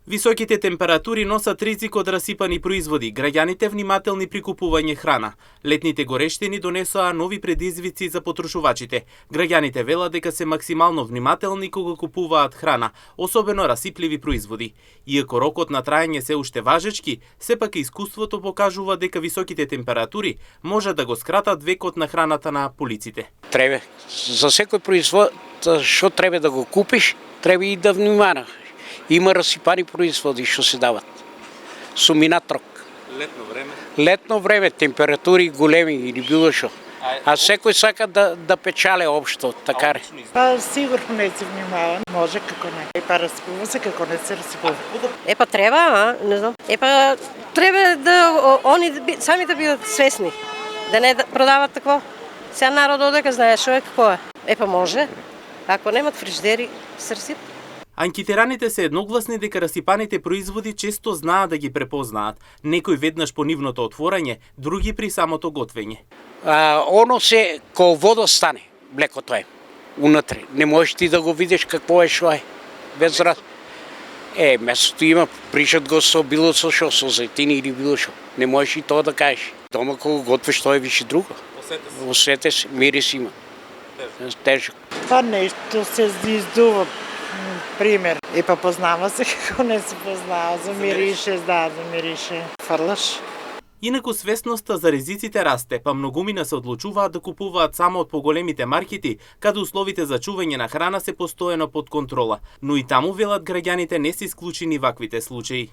Високите температури носат ризик од расипани производи, граѓаните внимателни при купување храна. Летните горештини донесоа нови предизвици за потрошувачите. Граѓаните велат дека се максимално внимателни кога купуваат храна, особено расипливи производи. Иако рокот на траење се уште важечки, сепак искуството покажува дека високите температури може да го скратат векот на храната на полиците. Треба за секој производ што треба да го купиш, треба и да внимаваш. Има расипани производи што се дават со минат рок. Летно време, температури големи или било што. А секој сака да печале општо, така. Сигурно не се внимава. Може како не. Разпува се како не се разпува. Треба, не знам. Треба да они сами да бидат свесни. Да не продават такво. Сега народ одека знае што е какво е. Може. Ако немат фриждери, се разсипат. Анкетираните се едногласни дека расипаните производи често знаат да ги препознаат. Некој веднаш по нивното отворање, други при самото готвење. Оно се ко вода стане, млекото е, унатре. Не можеш ти да го видиш какво е, што е. Без раз. Месото има, пришат го со било со шо, со зетини или било шо. Не можеш и тоа да кажеш. Дома кога готвиш, тоа е више друго. Осете се, мирис има. Тежко. Това нещо се издува. Пример. Познава се како не се познава. Замирише, замирише. Фрлаш. Инаку свесноста за ризиците расте, па многумина се одлучуваат да купуваат само од поголемите маркети, каде условите за чување на храна се постојано под контрола. Но и таму велат граѓаните не се исклучени ваквите случаи.